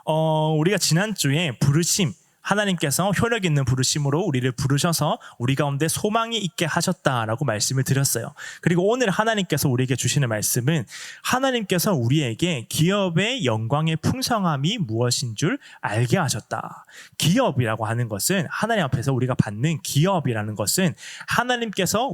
우리가 지난주에 부르심, 하나님께서 효력 있는 부르심으로 우리를 부르셔서 우리 가운데 소망이 있게 하셨다라고 말씀을 드렸어요. 그리고 오늘 하나님께서 우리에게 주시는 말씀은 하나님께서 우리에게 기업의 영광의 풍성함이 무엇인 줄 알게 하셨다. 기업이라고 하는 것은 하나님 앞에서 우리가 받는 기업이라는 것은 하나님께서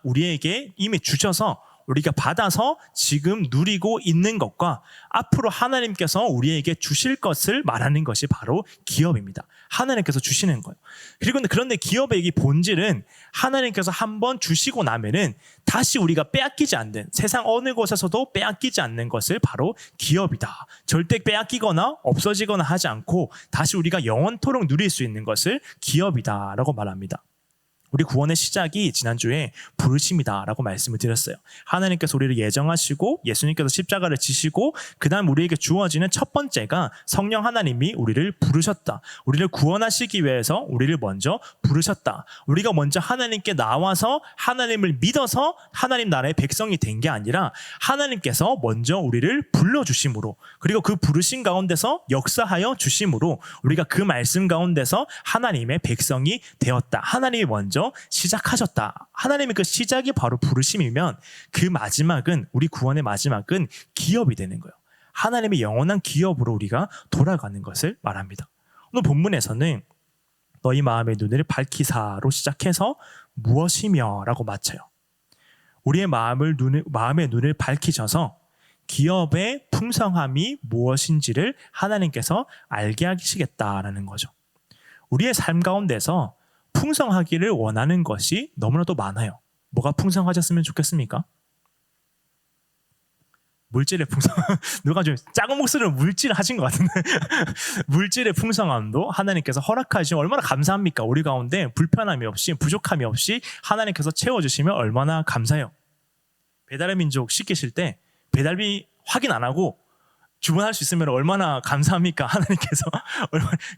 우리에게 이미 주셔서 우리가 받아서 지금 누리고 있는 것과 앞으로 하나님께서 우리에게 주실 것을 말하는 것이 바로 기업입니다. 하나님께서 주시는 거예요. 그런데 기업의 이 본질은 하나님께서 한번 주시고 나면은 다시 우리가 빼앗기지 않는, 세상 어느 곳에서도 빼앗기지 않는 것을 바로 기업이다. 절대 빼앗기거나 없어지거나 하지 않고 다시 우리가 영원토록 누릴 수 있는 것을 기업이다라고 말합니다. 우리 구원의 시작이 지난주에 부르심이다라고 말씀을 드렸어요. 하나님께서 우리를 예정하시고 예수님께서 십자가를 지시고 그 다음 우리에게 주어지는 첫 번째가 성령 하나님이 우리를 부르셨다. 우리를 구원하시기 위해서 우리를 먼저 부르셨다. 우리가 먼저 하나님께 나와서 하나님을 믿어서 하나님 나라의 백성이 된 게 아니라 하나님께서 먼저 우리를 불러주심으로, 그리고 그 부르심 가운데서 역사하여 주심으로 우리가 그 말씀 가운데서 하나님의 백성이 되었다. 하나님이 먼저 시작하셨다. 하나님의 그 시작이 바로 부르심이면 그 마지막은, 우리 구원의 마지막은 기업이 되는 거예요. 하나님의 영원한 기업으로 우리가 돌아가는 것을 말합니다. 오늘 본문에서는 너희 마음의 눈을 밝히사로 시작해서 무엇이며 라고 마쳐요. 우리의 마음의 눈을 밝히셔서 기업의 풍성함이 무엇인지를 하나님께서 알게 하시겠다라는 거죠. 우리의 삶 가운데서 풍성하기를 원하는 것이 너무나도 많아요. 뭐가 풍성하셨으면 좋겠습니까? 물질의 누가 좀 작은 목소리로 물질을 하신 것 같은데 물질의 풍성함도 하나님께서 허락하시면 얼마나 감사합니까? 우리 가운데 불편함이 없이, 부족함이 없이 하나님께서 채워주시면 얼마나 감사해요. 배달의 민족 시키실 때 배달비 확인 안 하고 주문할 수 있으면 얼마나 감사합니까? 하나님께서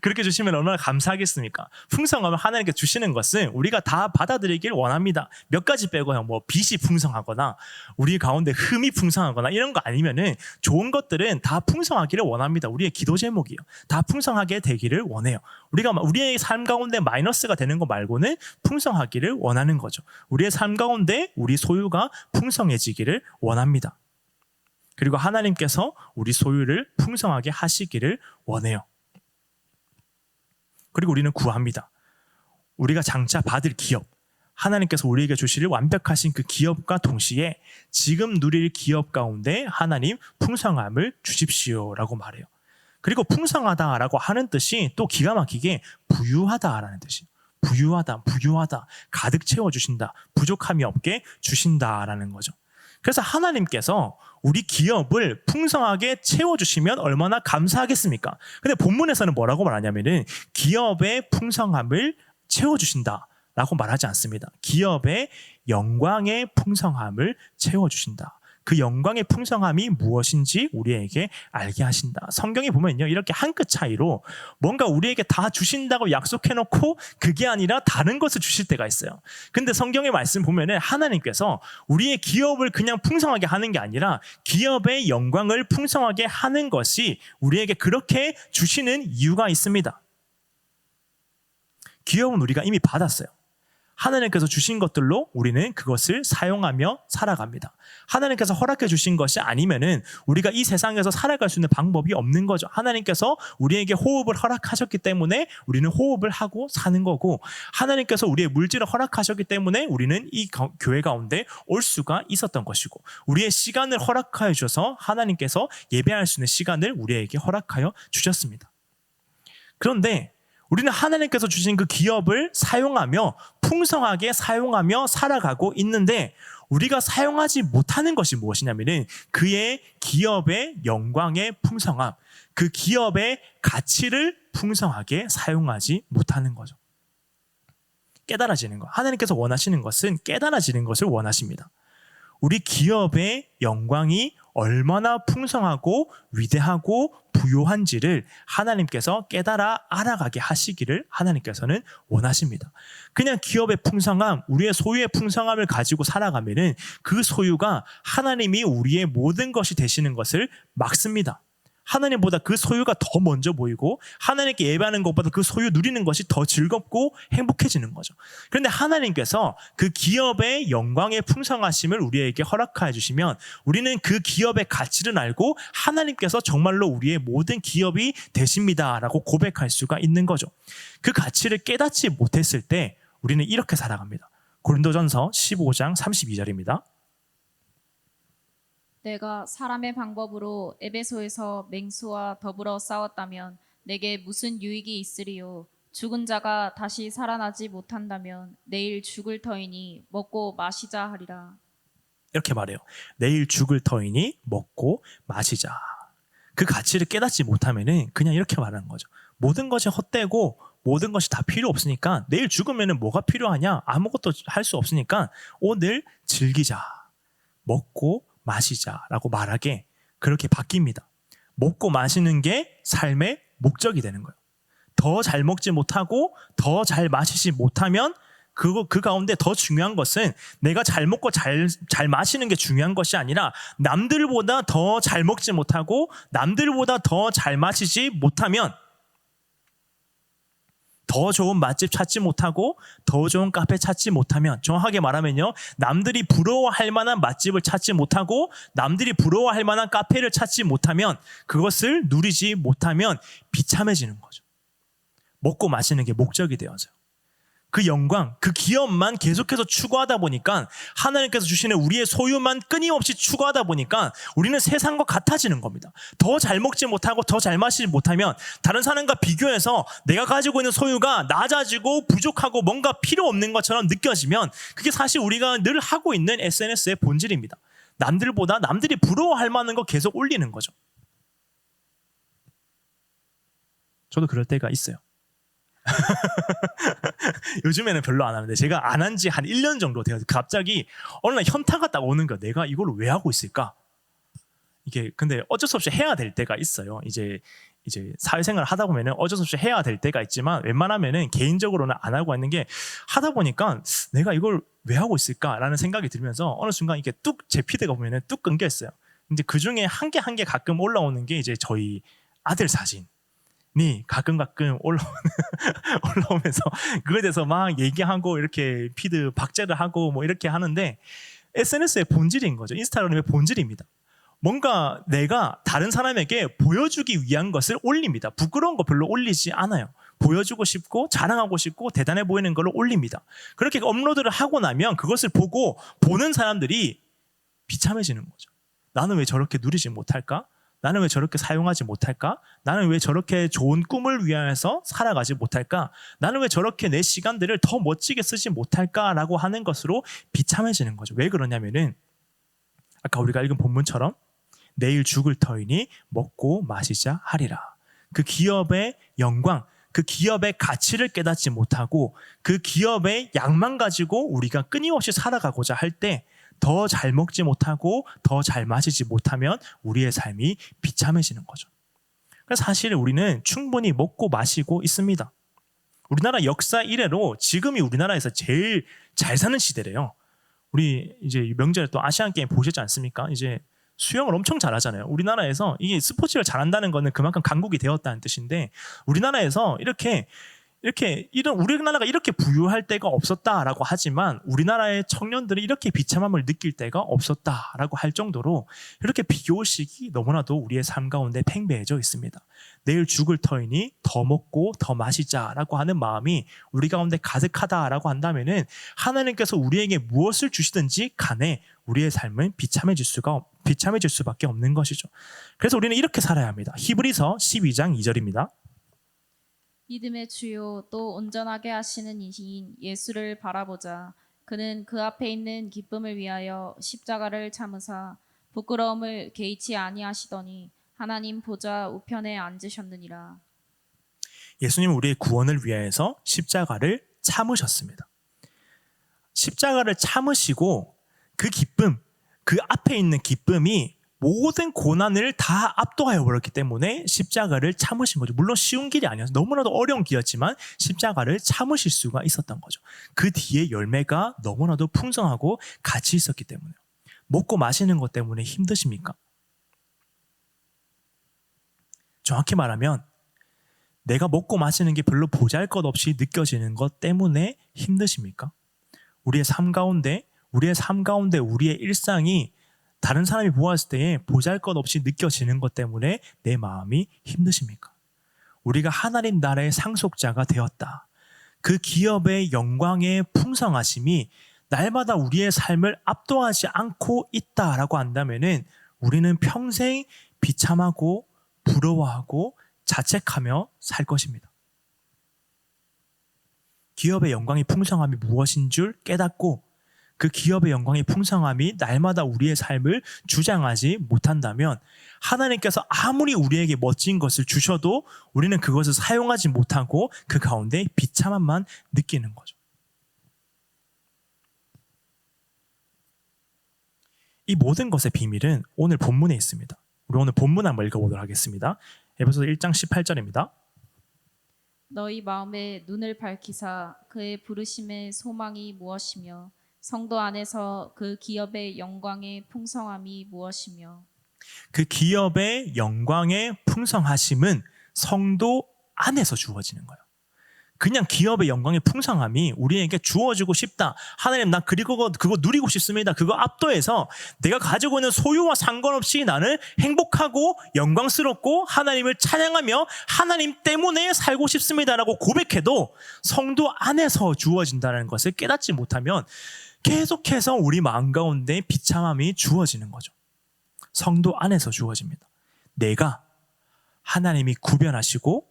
그렇게 주시면 얼마나 감사하겠습니까? 풍성함을 하나님께 주시는 것은 우리가 다 받아들이길 원합니다. 몇 가지 빼고요. 빚이 풍성하거나 우리 가운데 흠이 풍성하거나 이런 거 아니면은 좋은 것들은 다 풍성하기를 원합니다. 우리의 기도 제목이에요. 다 풍성하게 되기를 원해요. 우리의 삶 가운데 마이너스가 되는 거 말고는 풍성하기를 원하는 거죠. 우리의 삶 가운데 우리 소유가 풍성해지기를 원합니다. 그리고 하나님께서 우리 소유를 풍성하게 하시기를 원해요. 그리고 우리는 구합니다. 우리가 장차 받을 기업, 하나님께서 우리에게 주시를 완벽하신 그 기업과 동시에 지금 누릴 기업 가운데 하나님 풍성함을 주십시오라고 말해요. 그리고 풍성하다라고 하는 뜻이 또 기가 막히게 부유하다라는 뜻이에요. 부유하다, 가득 채워주신다, 부족함이 없게 주신다라는 거죠. 그래서 하나님께서 우리 기업을 풍성하게 채워주시면 얼마나 감사하겠습니까? 근데 본문에서는 뭐라고 말하냐면은 기업의 풍성함을 채워주신다라고 말하지 않습니다. 기업의 영광의 풍성함을 채워주신다. 그 영광의 풍성함이 무엇인지 우리에게 알게 하신다. 성경에 보면요, 이렇게 한 끗 차이로 뭔가 우리에게 다 주신다고 약속해놓고 그게 아니라 다른 것을 주실 때가 있어요. 근데 성경의 말씀 보면은 하나님께서 우리의 기업을 그냥 풍성하게 하는 게 아니라 기업의 영광을 풍성하게 하는 것이 우리에게 그렇게 주시는 이유가 있습니다. 기업은 우리가 이미 받았어요. 하나님께서 주신 것들로 우리는 그것을 사용하며 살아갑니다. 하나님께서 허락해 주신 것이 아니면은 우리가 이 세상에서 살아갈 수 있는 방법이 없는 거죠. 하나님께서 우리에게 호흡을 허락하셨기 때문에 우리는 호흡을 하고 사는 거고, 하나님께서 우리의 물질을 허락하셨기 때문에 우리는 이 교회 가운데 올 수가 있었던 것이고, 우리의 시간을 허락하여 주셔서 하나님께서 예배할 수 있는 시간을 우리에게 허락하여 주셨습니다. 그런데 우리는 하나님께서 주신 그 기업을 사용하며 풍성하게 사용하며 살아가고 있는데 우리가 사용하지 못하는 것이 무엇이냐면은 그의 기업의 영광의 풍성함, 그 기업의 가치를 풍성하게 사용하지 못하는 거죠. 깨달아지는 것. 하나님께서 원하시는 것은 깨달아지는 것을 원하십니다. 우리 기업의 영광이 얼마나 풍성하고 위대하고 부요한지를 하나님께서 깨달아 알아가게 하시기를 하나님께서는 원하십니다. 그냥 기업의 풍성함, 우리의 소유의 풍성함을 가지고 살아가면은 그 소유가 하나님이 우리의 모든 것이 되시는 것을 막습니다. 하나님보다 그 소유가 더 먼저 보이고 하나님께 예배하는 것보다 그 소유 누리는 것이 더 즐겁고 행복해지는 거죠. 그런데 하나님께서 그 기업의 영광의 풍성하심을 우리에게 허락하여 주시면 우리는 그 기업의 가치를 알고 하나님께서 정말로 우리의 모든 기업이 되십니다라고 고백할 수가 있는 거죠. 그 가치를 깨닫지 못했을 때 우리는 이렇게 살아갑니다. 고린도전서 15장 32절입니다. 내가 사람의 방법으로 에베소에서 맹수와 더불어 싸웠다면 내게 무슨 유익이 있으리요? 죽은 자가 다시 살아나지 못한다면 내일 죽을 터이니 먹고 마시자 하리라. 이렇게 말해요. 내일 죽을 터이니 먹고 마시자. 그 가치를 깨닫지 못하면은 그냥 이렇게 말하는 거죠. 모든 것이 헛되고 모든 것이 다 필요 없으니까 내일 죽으면은 뭐가 필요하냐? 아무것도 할 수 없으니까 오늘 즐기자. 먹고 마시자라고 말하게 그렇게 바뀝니다. 먹고 마시는 게 삶의 목적이 되는 거예요. 더 잘 먹지 못하고 더 잘 마시지 못하면 그 가운데 더 중요한 것은 내가 잘 먹고 잘 마시는 게 중요한 것이 아니라 남들보다 더 잘 먹지 못하고 남들보다 더 잘 마시지 못하면 더 좋은 맛집 찾지 못하고 더 좋은 카페 찾지 못하면 정확하게 말하면요. 남들이 부러워할 만한 맛집을 찾지 못하고 남들이 부러워할 만한 카페를 찾지 못하면 그것을 누리지 못하면 비참해지는 거죠. 먹고 마시는 게 목적이 되어져요. 그 영광, 그 기업만 계속해서 추구하다 보니까 하나님께서 주시는 우리의 소유만 끊임없이 추구하다 보니까 우리는 세상과 같아지는 겁니다. 더 잘 먹지 못하고 더 잘 마시지 못하면 다른 사람과 비교해서 내가 가지고 있는 소유가 낮아지고 부족하고 뭔가 필요 없는 것처럼 느껴지면 그게 사실 우리가 늘 하고 있는 SNS의 본질입니다. 남들보다 남들이 부러워할 만한 거 계속 올리는 거죠. 저도 그럴 때가 있어요. 요즘에는 별로 안 하는데 제가 안 한 지 한 1년 정도 돼서 갑자기 어느 날 현타가 딱 오는 거야. 내가 이걸 왜 하고 있을까? 이게 근데 어쩔 수 없이 해야 될 때가 있어요. 이제 사회생활을 하다 보면은 어쩔 수 없이 해야 될 때가 있지만 웬만하면은 개인적으로는 안 하고 있는 게 하다 보니까 내가 이걸 왜 하고 있을까라는 생각이 들면서 어느 순간 이게 뚝 제 피드가 보면은 뚝 끊겨 있어요. 이제 그 중에 한 개 가끔 올라오는 게 이제 저희 아들 사진. 니 가끔 올라오면서 그거에 대해서 막 얘기하고 이렇게 피드 박제를 하고 뭐 이렇게 하는데 SNS의 본질인 거죠. 인스타그램의 본질입니다. 뭔가 내가 다른 사람에게 보여주기 위한 것을 올립니다. 부끄러운 거 별로 올리지 않아요. 보여주고 싶고 자랑하고 싶고 대단해 보이는 걸로 올립니다. 그렇게 업로드를 하고 나면 그것을 보고 보는 사람들이 비참해지는 거죠. 나는 왜 저렇게 누리지 못할까? 나는 왜 저렇게 사용하지 못할까? 나는 왜 저렇게 좋은 꿈을 위하여서 살아가지 못할까? 나는 왜 저렇게 내 시간들을 더 멋지게 쓰지 못할까라고 하는 것으로 비참해지는 거죠. 왜 그러냐면은 아까 우리가 읽은 본문처럼 내일 죽을 터이니 먹고 마시자 하리라. 그 기업의 영광, 그 기업의 가치를 깨닫지 못하고 그 기업의 양만 가지고 우리가 끊임없이 살아가고자 할 때 더 잘 먹지 못하고 더 잘 마시지 못하면 우리의 삶이 비참해지는 거죠. 그래서 사실 우리는 충분히 먹고 마시고 있습니다. 우리나라 역사 이래로 지금이 우리나라에서 제일 잘 사는 시대래요. 우리 이제 명절에 또 아시안 게임 보셨지 않습니까? 이제 수영을 엄청 잘하잖아요. 우리나라에서 이게 스포츠를 잘한다는 거는 그만큼 강국이 되었다는 뜻인데 우리나라에서 우리나라가 이렇게 부유할 때가 없었다라고 하지만 우리나라의 청년들이 이렇게 비참함을 느낄 때가 없었다라고 할 정도로 이렇게 비교의식이 너무나도 우리의 삶 가운데 팽배해져 있습니다. 내일 죽을 터이니 더 먹고 더 마시자라고 하는 마음이 우리 가운데 가득하다라고 한다면은 하나님께서 우리에게 무엇을 주시든지 간에 우리의 삶은 비참해질 수밖에 없는 것이죠. 그래서 우리는 이렇게 살아야 합니다. 히브리서 12장 2절입니다. 믿음의 주요 또 온전하게 하시는 이신 예수를 바라보자. 그는 그 앞에 있는 기쁨을 위하여 십자가를 참으사 부끄러움을 개의치 아니하시더니 하나님 보좌 우편에 앉으셨느니라. 예수님은 우리의 구원을 위하여서 십자가를 참으셨습니다. 십자가를 참으시고 그 기쁨, 그 앞에 있는 기쁨이 모든 고난을 다 압도하여 버렸기 때문에 십자가를 참으신 거죠. 물론 쉬운 길이 아니어서 너무나도 어려운 길이었지만 십자가를 참으실 수가 있었던 거죠. 그 뒤에 열매가 너무나도 풍성하고 가치 있었기 때문에요. 먹고 마시는 것 때문에 힘드십니까? 정확히 말하면 내가 먹고 마시는 게 별로 보잘것없이 느껴지는 것 때문에 힘드십니까? 우리의 삶 가운데 우리의 일상이 다른 사람이 보았을 때에 보잘것없이 느껴지는 것 때문에 내 마음이 힘드십니까? 우리가 하나님 나라의 상속자가 되었다. 그 기업의 영광의 풍성하심이 날마다 우리의 삶을 압도하지 않고 있다라고 한다면은 우리는 평생 비참하고 부러워하고 자책하며 살 것입니다. 기업의 영광의 풍성함이 무엇인 줄 깨닫고 그 기업의 영광의 풍성함이 날마다 우리의 삶을 주장하지 못한다면 하나님께서 아무리 우리에게 멋진 것을 주셔도 우리는 그것을 사용하지 못하고 그 가운데 비참함만 느끼는 거죠. 이 모든 것의 비밀은 오늘 본문에 있습니다. 우리 오늘 본문 한번 읽어보도록 하겠습니다. 에베소서 1장 18절입니다. 너희 마음에 눈을 밝히사 그의 부르심의 소망이 무엇이며 성도 안에서 그 기업의 영광의 풍성함이 무엇이며. 그 기업의 영광의 풍성하심은 성도 안에서 주어지는 거예요. 그냥 기업의 영광의 풍성함이 우리에게 주어지고 싶다. 하나님 나 그거 누리고 싶습니다. 그거 압도해서 내가 가지고 있는 소유와 상관없이 나는 행복하고 영광스럽고 하나님을 찬양하며 하나님 때문에 살고 싶습니다라고 고백해도 성도 안에서 주어진다는 것을 깨닫지 못하면 계속해서 우리 마음 가운데 비참함이 주어지는 거죠. 성도 안에서 주어집니다. 내가 하나님이 구별하시고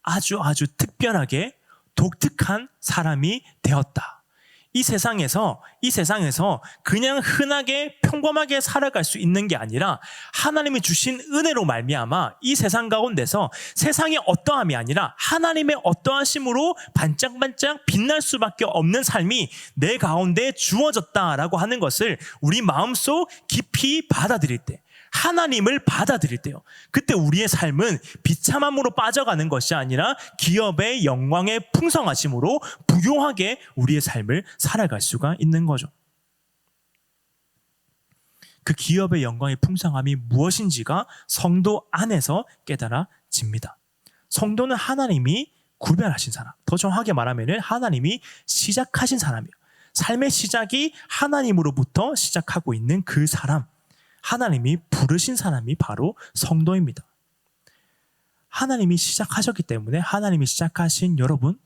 아주 특별하게 독특한 사람이 되었다. 이 세상에서 그냥 흔하게 평범하게 살아갈 수 있는 게 아니라 하나님이 주신 은혜로 말미암아 이 세상 가운데서 세상의 어떠함이 아니라 하나님의 어떠하심으로 반짝반짝 빛날 수밖에 없는 삶이 내 가운데 주어졌다라고 하는 것을 우리 마음속 깊이 받아들일 때, 하나님을 받아들일 때요, 그때 우리의 삶은 비참함으로 빠져가는 것이 아니라 기업의 영광의 풍성하심으로 부요하게 우리의 삶을 살아갈 수가 있는 거죠. 그 기업의 영광의 풍성함이 무엇인지가 성도 안에서 깨달아집니다. 성도는 하나님이 구별하신 사람, 더 정확하게 말하면 하나님이 시작하신 사람이에요. 삶의 시작이 하나님으로부터 시작하고 있는 그 사람, 하나님이 부르신 사람이 바로 성도입니다. 하나님이 시작하셨기 때문에 하나님이 시작하신 여러분,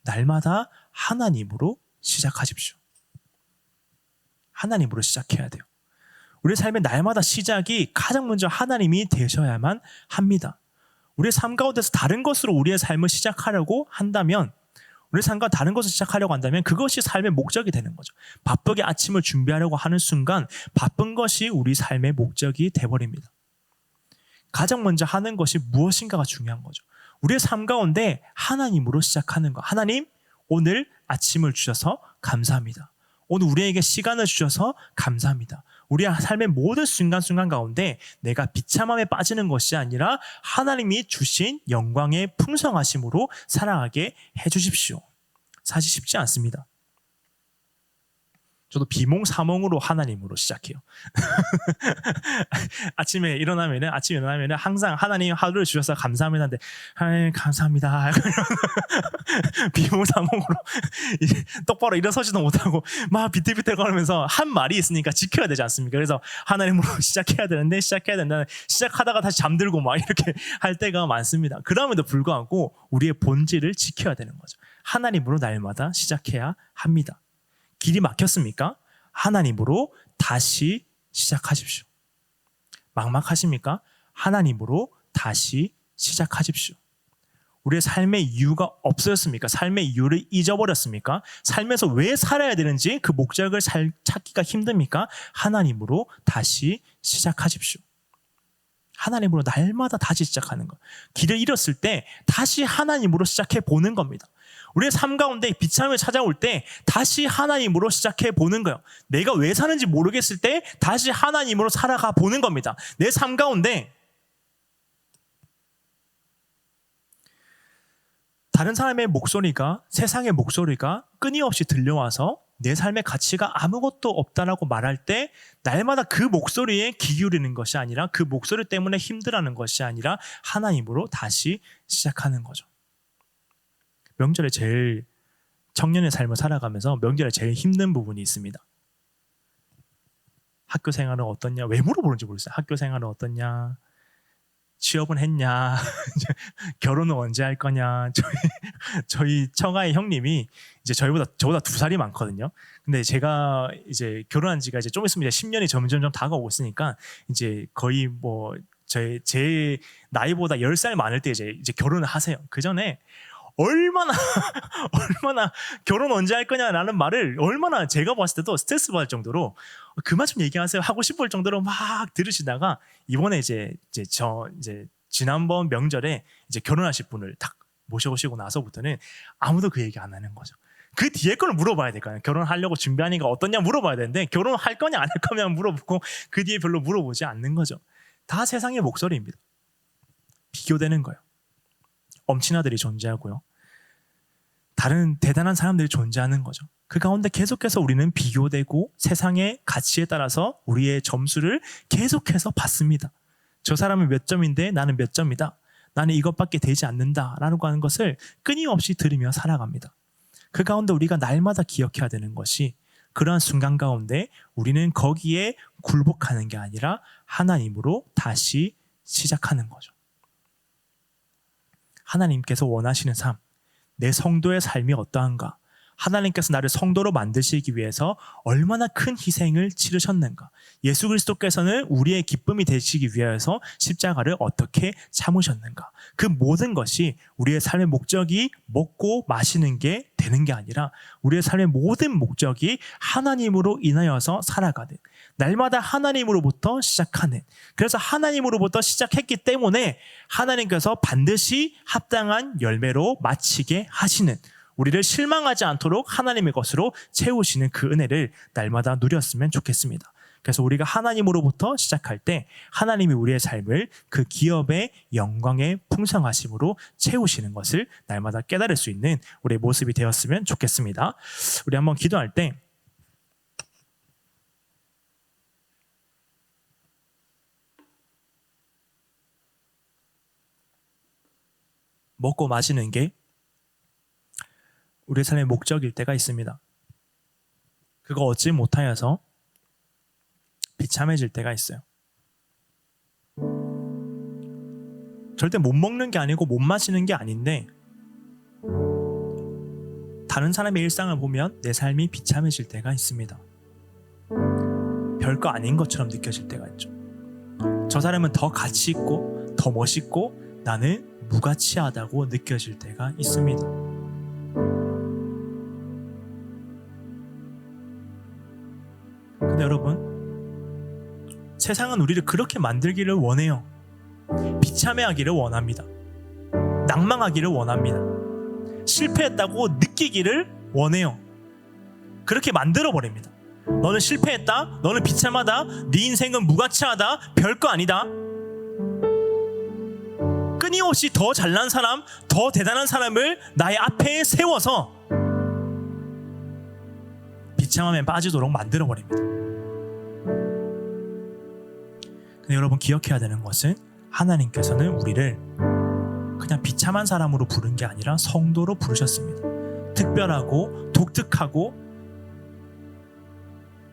날마다 하나님으로 시작하십시오. 하나님으로 시작해야 돼요. 우리 삶의 날마다 시작이 가장 먼저 하나님이 되셔야만 합니다. 우리의 삶 가운데서 다른 것으로 우리의 삶을 시작하려고 한다면, 우리 삶과 다른 것을 시작하려고 한다면 그것이 삶의 목적이 되는 거죠. 바쁘게 아침을 준비하려고 하는 순간 바쁜 것이 우리 삶의 목적이 돼버립니다. 가장 먼저 하는 것이 무엇인가가 중요한 거죠. 우리의 삶 가운데 하나님으로 시작하는 것. 하나님, 오늘 아침을 주셔서 감사합니다. 오늘 우리에게 시간을 주셔서 감사합니다. 우리의 삶의 모든 순간순간 가운데 내가 비참함에 빠지는 것이 아니라 하나님이 주신 영광의 풍성하심으로 살아가게 해주십시오. 사실 쉽지 않습니다. 저도 비몽사몽으로 하나님으로 시작해요. 아침에 일어나면 항상 하나님 하루를 주셔서 감사합니다 하는데, 하나님 감사합니다. 비몽사몽으로 똑바로 일어서지도 못하고 막 비틀비틀 거리면서 한 말이 있으니까 지켜야 되지 않습니까? 그래서 하나님으로 시작해야 된다. 시작하다가 다시 잠들고 막 이렇게 할 때가 많습니다. 그럼에도 불구하고 우리의 본질을 지켜야 되는 거죠. 하나님으로 날마다 시작해야 합니다. 길이 막혔습니까? 하나님으로 다시 시작하십시오. 막막하십니까? 하나님으로 다시 시작하십시오. 우리의 삶의 이유가 없어졌습니까? 삶의 이유를 잊어버렸습니까? 삶에서 왜 살아야 되는지 그 목적을 찾기가 힘듭니까? 하나님으로 다시 시작하십시오. 하나님으로 날마다 다시 시작하는 것. 길을 잃었을 때 다시 하나님으로 시작해 보는 겁니다. 우리의 삶 가운데 비참함이 찾아올 때 다시 하나님으로 시작해 보는 거예요. 내가 왜 사는지 모르겠을 때 다시 하나님으로 살아가 보는 겁니다. 내 삶 가운데 다른 사람의 목소리가, 세상의 목소리가 끊임없이 들려와서 내 삶의 가치가 아무것도 없다라고 말할 때 날마다 그 목소리에 귀 기울이는 것이 아니라 그 목소리 때문에 힘들어하는 것이 아니라 하나님으로 다시 시작하는 거죠. 명절에 제일 청년의 삶을 살아가면서 명절에 제일 힘든 부분이 있습니다. 학교 생활은 어떻냐? 왜 물어보는지 모르겠어요. 학교 생활은 어떻냐? 취업은 했냐? 결혼은 언제 할 거냐? 저희 처가의 형님이 이제 저보다 2살이 많거든요. 근데 제가 이제 결혼한 지가 이제 좀 있으면 이제 10년이 점점 다가오고 있으니까 이제 거의 뭐 제 나이보다 10살 많을 때 이제 결혼을 하세요. 그 전에 얼마나 결혼 언제 할 거냐라는 말을 얼마나 제가 봤을 때도 스트레스 받을 정도로 그만 좀 얘기하세요 하고 싶을 정도로 막 들으시다가 이번에 이제 지난번 명절에 이제 결혼하실 분을 딱 모셔오시고 나서부터는 아무도 그 얘기 안 하는 거죠. 그 뒤에 걸 물어봐야 될까요? 결혼하려고 준비하니까 어떠냐 물어봐야 되는데 결혼할 거냐 안 할 거냐 물어보고 그 뒤에 별로 물어보지 않는 거죠. 다 세상의 목소리입니다. 비교되는 거예요. 엄친아들이 존재하고요. 다른 대단한 사람들이 존재하는 거죠. 그 가운데 계속해서 우리는 비교되고 세상의 가치에 따라서 우리의 점수를 계속해서 받습니다. 저 사람은 몇 점인데 나는 몇 점이다. 나는 이것밖에 되지 않는다라고 하는 것을 끊임없이 들으며 살아갑니다. 그 가운데 우리가 날마다 기억해야 되는 것이 그러한 순간 가운데 우리는 거기에 굴복하는 게 아니라 하나님으로 다시 시작하는 거죠. 하나님께서 원하시는 삶, 내 성도의 삶이 어떠한가? 하나님께서 나를 성도로 만드시기 위해서 얼마나 큰 희생을 치르셨는가? 예수 그리스도께서는 우리의 기쁨이 되시기 위해서 십자가를 어떻게 참으셨는가? 그 모든 것이 우리의 삶의 목적이 먹고 마시는 게 되는 게 아니라 우리의 삶의 모든 목적이 하나님으로 인하여서 살아가는, 날마다 하나님으로부터 시작하는, 그래서 하나님으로부터 시작했기 때문에 하나님께서 반드시 합당한 열매로 마치게 하시는, 우리를 실망하지 않도록 하나님의 것으로 채우시는 그 은혜를 날마다 누렸으면 좋겠습니다. 그래서 우리가 하나님으로부터 시작할 때 하나님이 우리의 삶을 그 기업의 영광의 풍성하심으로 채우시는 것을 날마다 깨달을 수 있는 우리의 모습이 되었으면 좋겠습니다. 우리 한번 기도할 때 먹고 마시는 게 우리의 삶의 목적일 때가 있습니다. 그거 얻지 못하여서 비참해질 때가 있어요. 절대 못 먹는 게 아니고 못 마시는 게 아닌데 다른 사람의 일상을 보면 내 삶이 비참해질 때가 있습니다. 별거 아닌 것처럼 느껴질 때가 있죠. 저 사람은 더 가치 있고 더 멋있고 나는 무가치하다고 느껴질 때가 있습니다. 근데 여러분, 세상은 우리를 그렇게 만들기를 원해요. 비참해하기를 원합니다. 낭망하기를 원합니다. 실패했다고 느끼기를 원해요. 그렇게 만들어버립니다. 너는 실패했다, 너는 비참하다, 네 인생은 무가치하다, 별거 아니다. 끊임없이 더 잘난 사람, 더 대단한 사람을 나의 앞에 세워서 비참함에 빠지도록 만들어버립니다. 근데 여러분 기억해야 되는 것은 하나님께서는 우리를 그냥 비참한 사람으로 부른 게 아니라 성도로 부르셨습니다. 특별하고 독특하고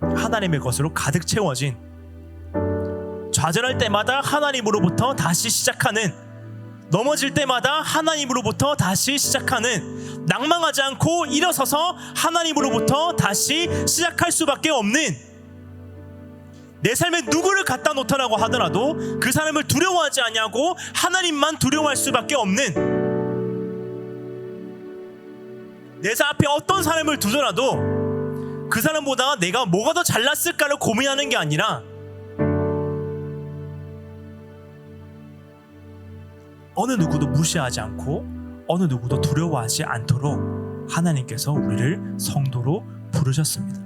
하나님의 것으로 가득 채워진, 좌절할 때마다 하나님으로부터 다시 시작하는, 넘어질 때마다 하나님으로부터 다시 시작하는, 낭망하지 않고 일어서서 하나님으로부터 다시 시작할 수밖에 없는, 내 삶에 누구를 갖다 놓더라고 하더라도 그 사람을 두려워하지 않냐고 하나님만 두려워할 수밖에 없는, 내 앞에 어떤 사람을 두더라도 그 사람보다 내가 뭐가 더 잘났을까를 고민하는 게 아니라 어느 누구도 무시하지 않고 어느 누구도 두려워하지 않도록 하나님께서 우리를 성도로 부르셨습니다.